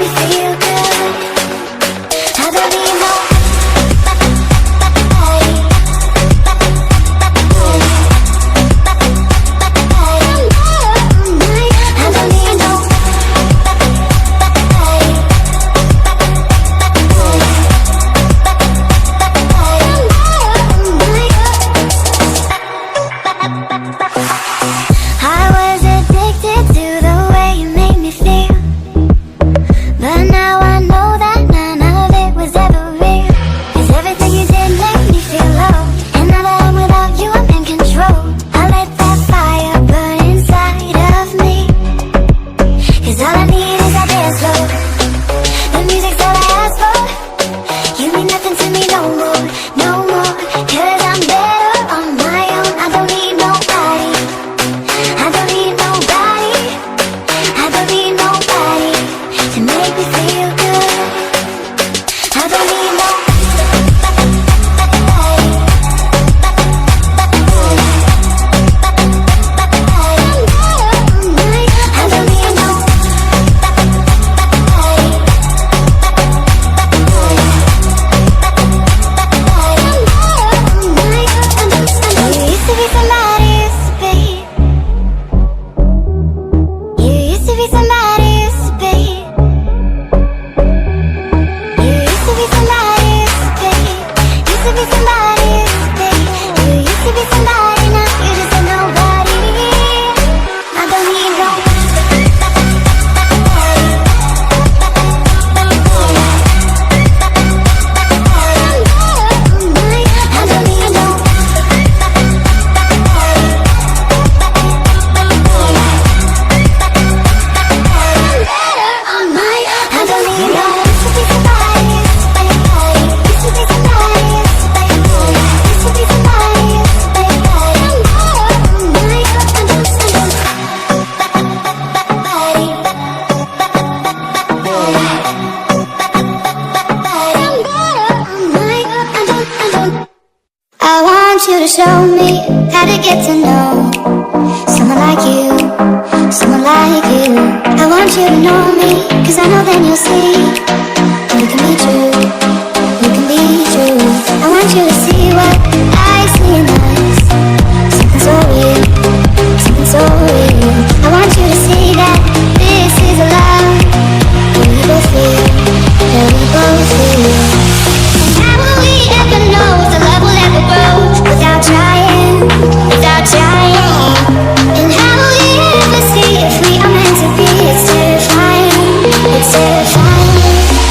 me feel good. I don't need no. Show me how to get to know someone like you, someone like you. I want you to know me, cause I know then you'll see we can be true, we can be true. I want you to see what I see in us, something so real, something so real. I want you to see that this is a love that we both feel, that we both feel. And how will we ever know if the love will ever grow without trying, without trying? And how will we ever see if we are meant to be? It's terrifying, it's terrifying.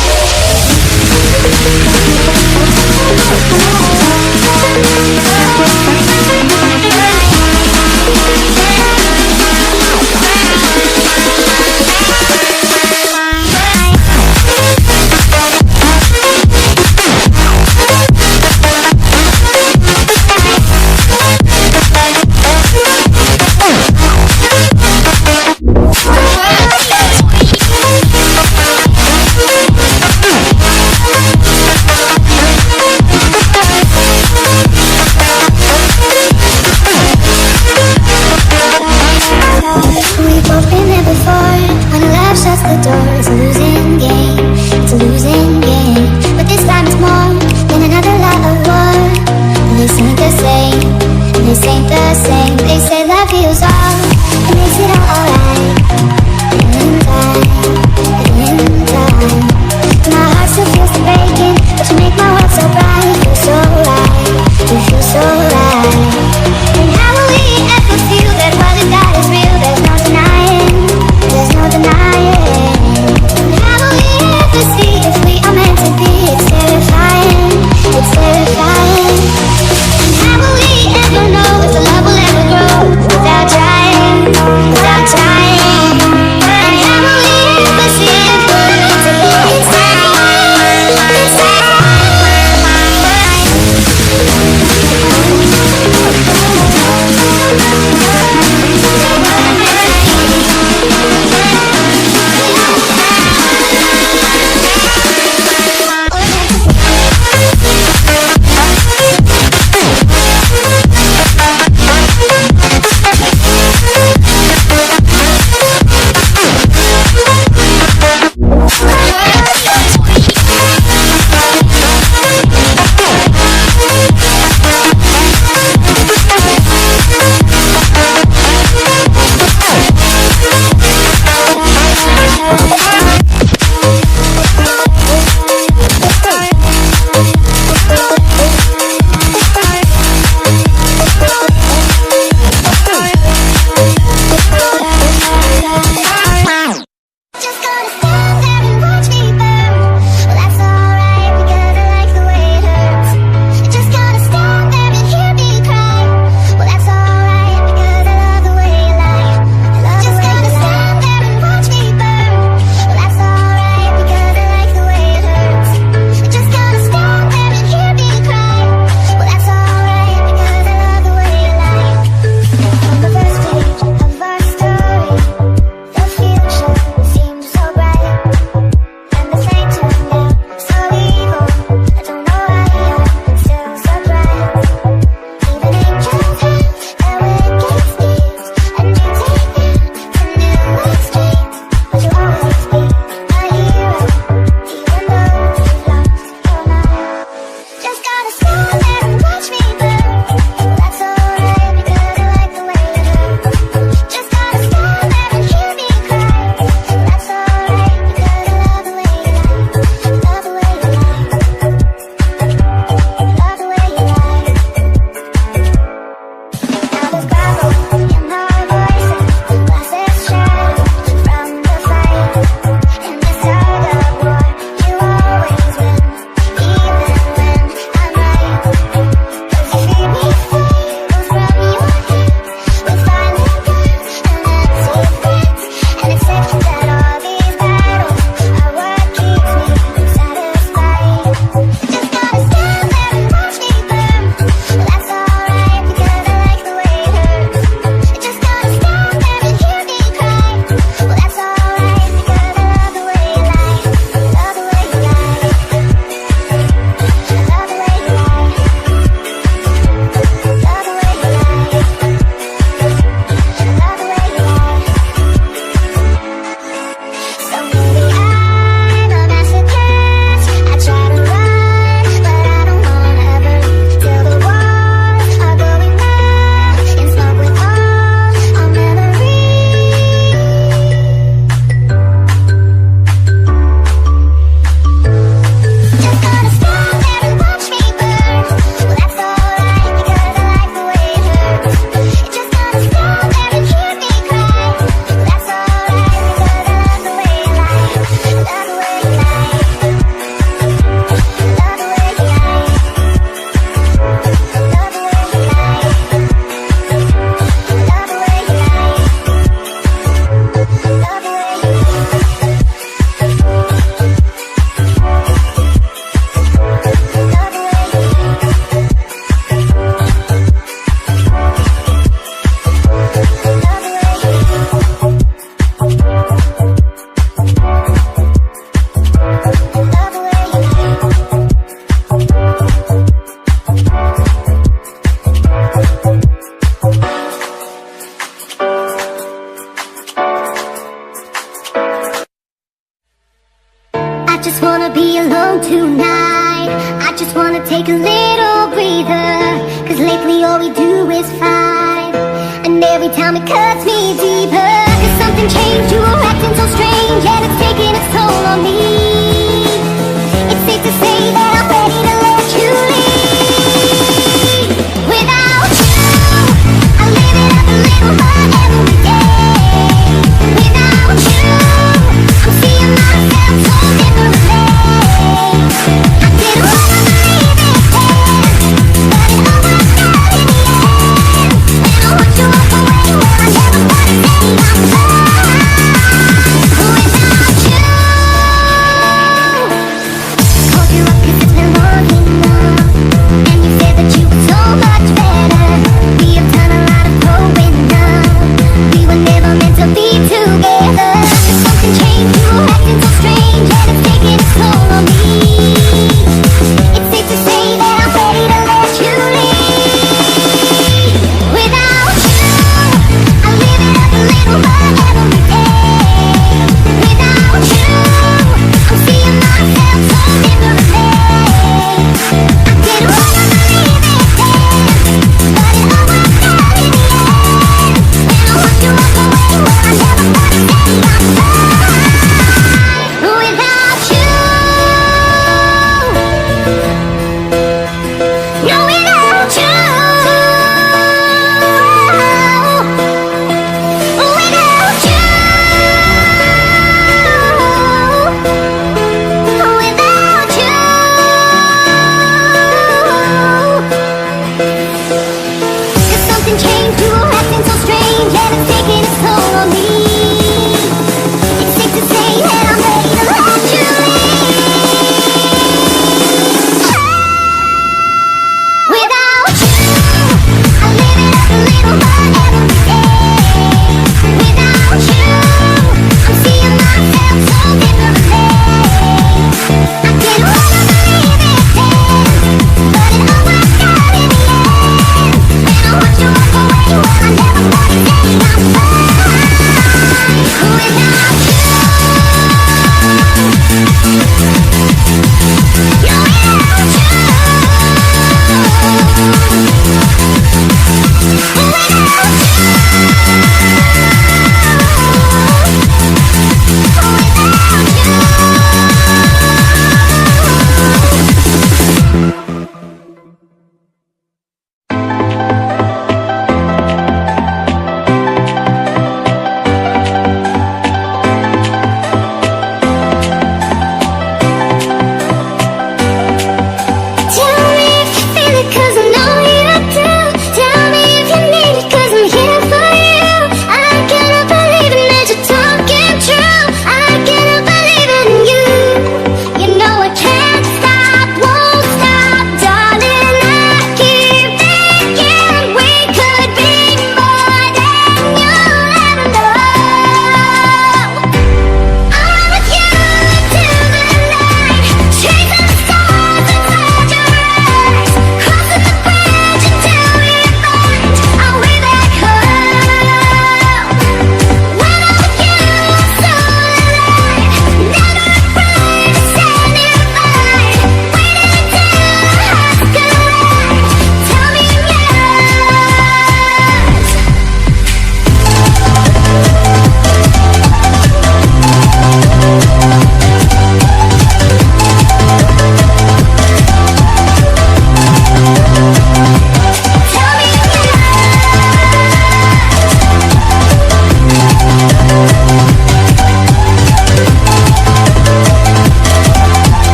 just wanna be alone tonight. I just wanna take a little breather, cause lately all we do is fight, and every time it cuts me deeper. Cause something changed, you were acting so strange, and it's taking its toll on me. It's safe to say that I'm ready to let you leave. Without you, I live it up a little more every day. Without you, I'm seeing myself so differently. I didn't wanna believe it then, but it all worked out in the end. And I watch you walk away where I never wanna say I'm fine. Without you,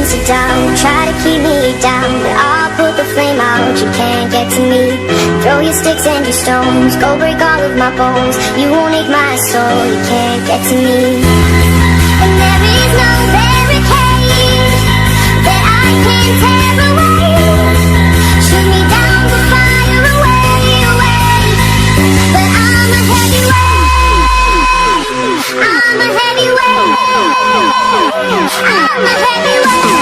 sense of doubt. Try to keep me down, but I'll put the flame out. You can't get to me. Throw your sticks and your stones, go break all of my bones. You won't ache my soul, you can't get to me. And there is no barricade that I can't tear away. Shoot me down to fire away, away. But I'm a heavyweight. I'm a heavyweight. I'm a heavyweight. I'm a heavyweight.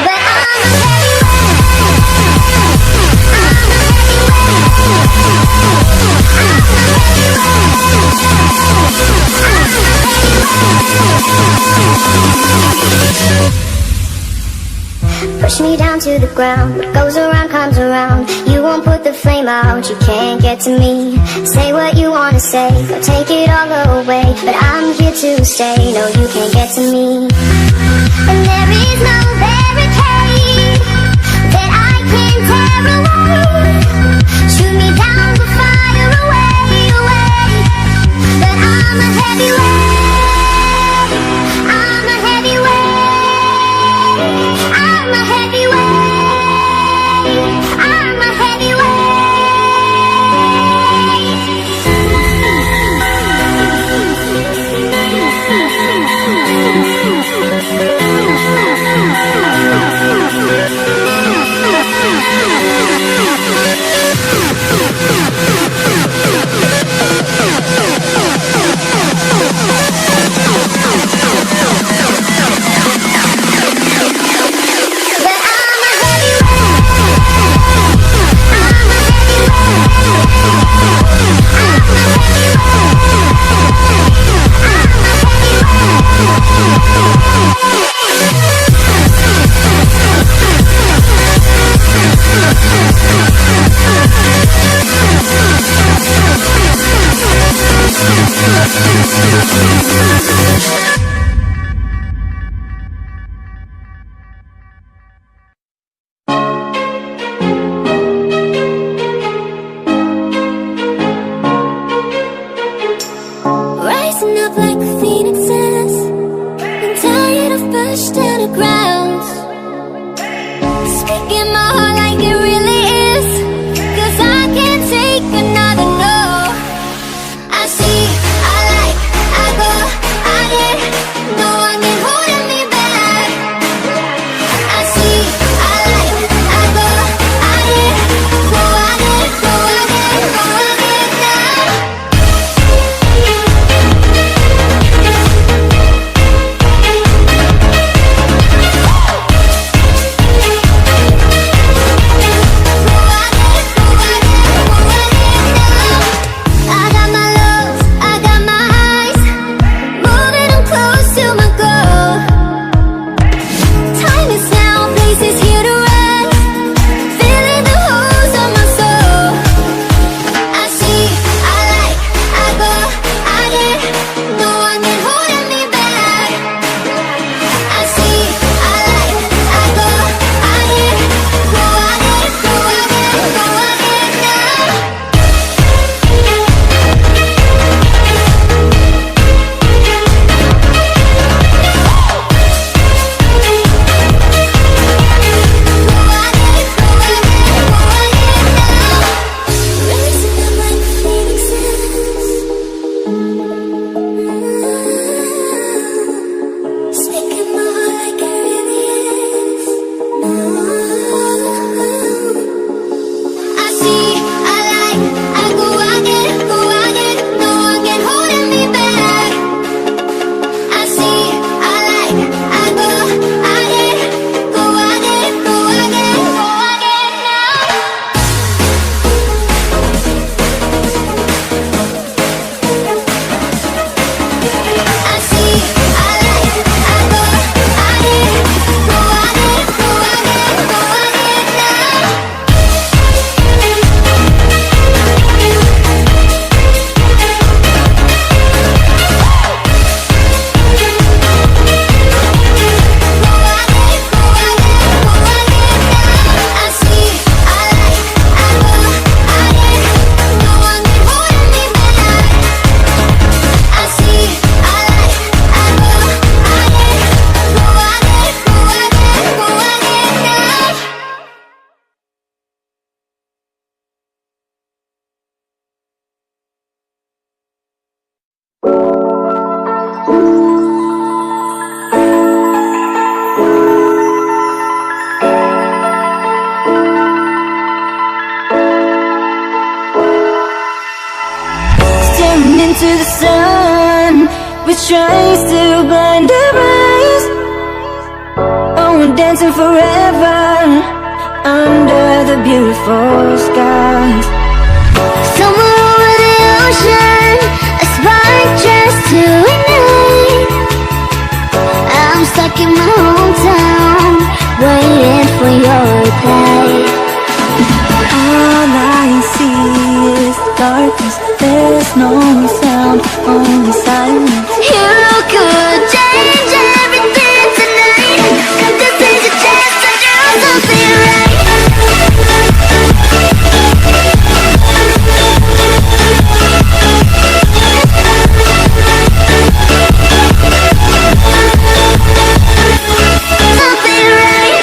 But I'm a push me down to the ground. What goes around comes around. You won't put the flame out. You can't get to me. Say what you wanna say, go take it all away. But I'm here to stay. No, you can't get to me. And there is no barricade that I can't tear away. Shoot me down to fire away, away. But I'm a heavyweight. I'm a heavyweight. I'm a heavyweight. I'm a heavyweight. I'm a heavyweight. shines to blind our eyes. Oh, we're dancing forever under the beautiful skies. Somewhere over the ocean, a spark just to ignite. I'm stuck in my hometown, waiting for your reply. All I see is darkness, there's no sound, only silence. You could change everything tonight, 'cause this is your chance to do something right. Something right.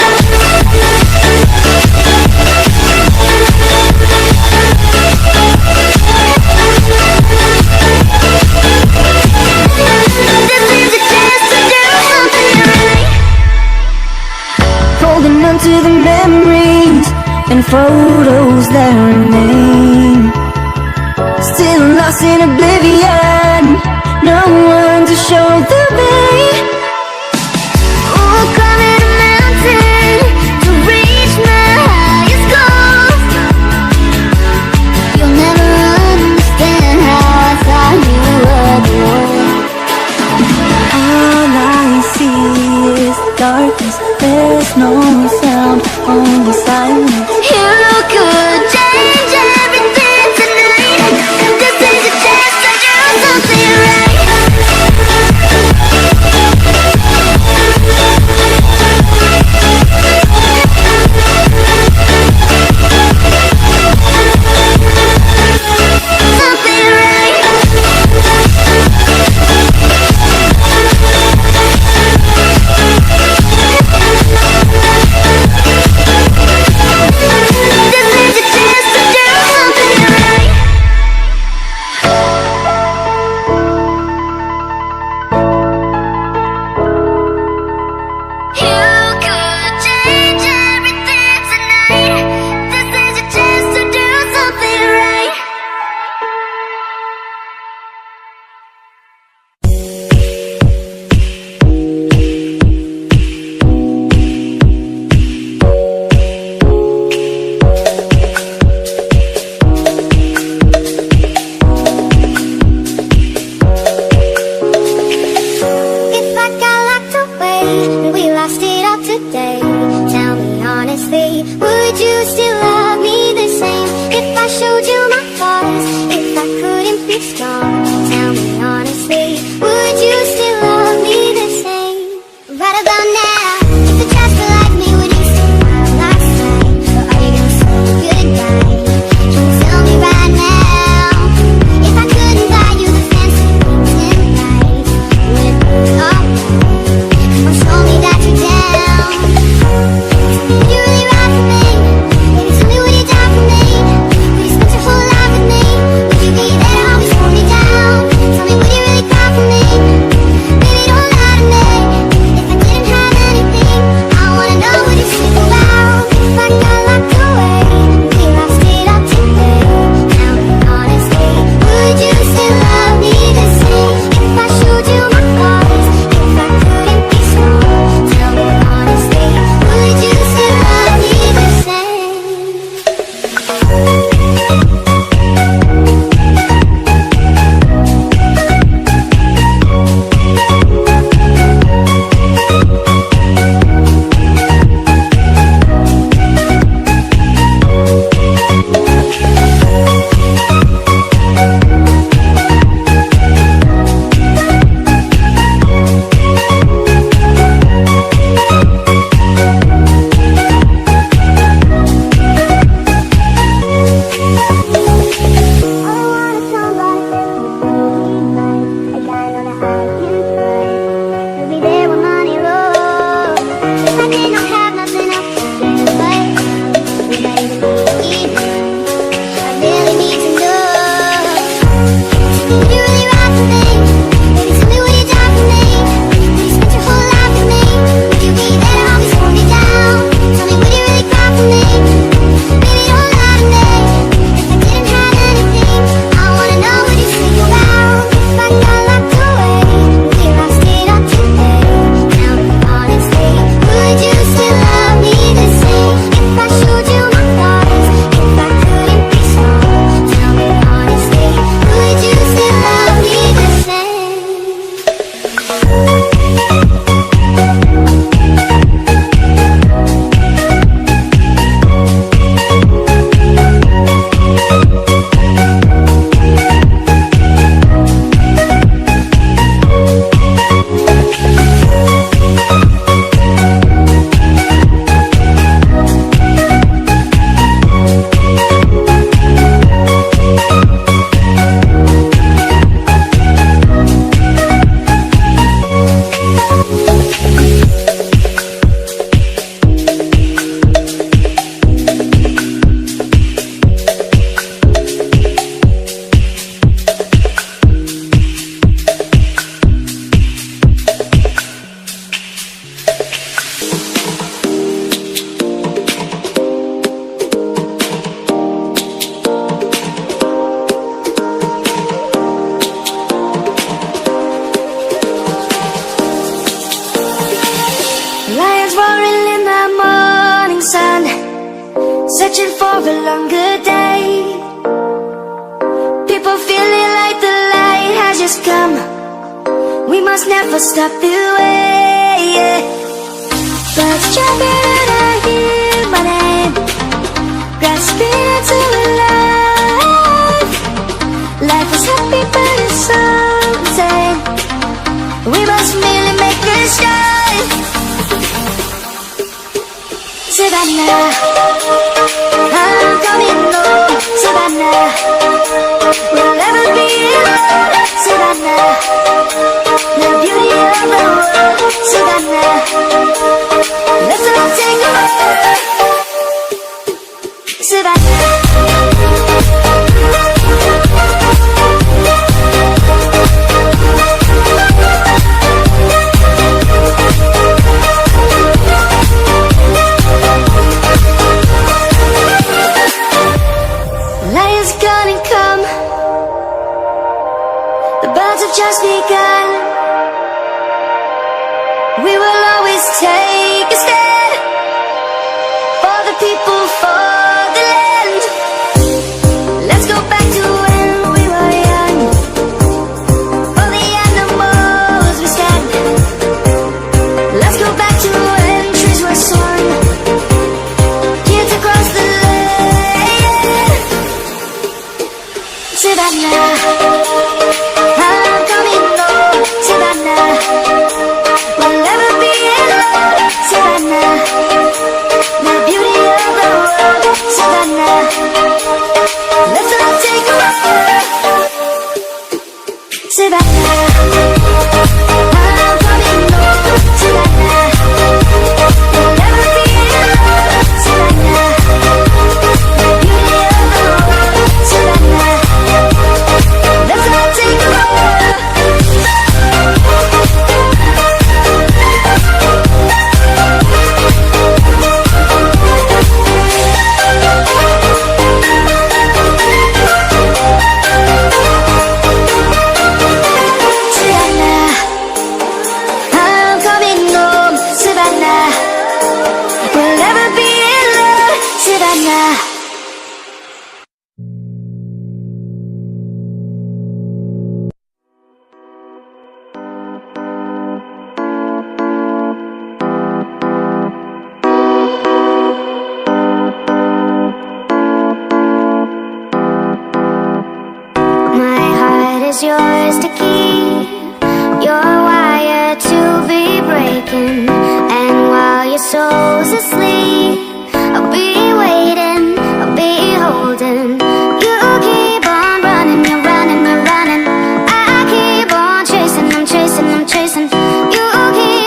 This is your chance to do something right. Holding on to the memories and photos that remain. Still lost in oblivion, no one to show the way. Oh, climbing a mountain to reach my highest goals. You'll never understand how I thought you would. All I see is darkness, there's no sound, only silence. You could change everything tonight, 'cause this is your chance to do something right. Something right. This is your chance soaring in the morning sun, searching for a longer day. People feeling like the light has just come. We must never stop the way. Birds jumping and I hear my name, grasping into life. Life is happy but it's so insane. We must merely make it shine. Savannah, I'm coming home. Savannah, we'll never be alone. Savannah, the beauty of the world. Savannah, let's all take a walk. Savannah. Just begun. We will always take a stand for the people, for the land. Let's go back to when we were young. For the animals we stand. Let's go back to when trees were swung, kids across the land. Savannah, yours to keep. You're wired to be breaking, and while your soul's asleep, I'll be waiting, I'll be holding. You keep on running, you're running, you're running. I keep on chasing, I'm chasing, I'm chasing. You keep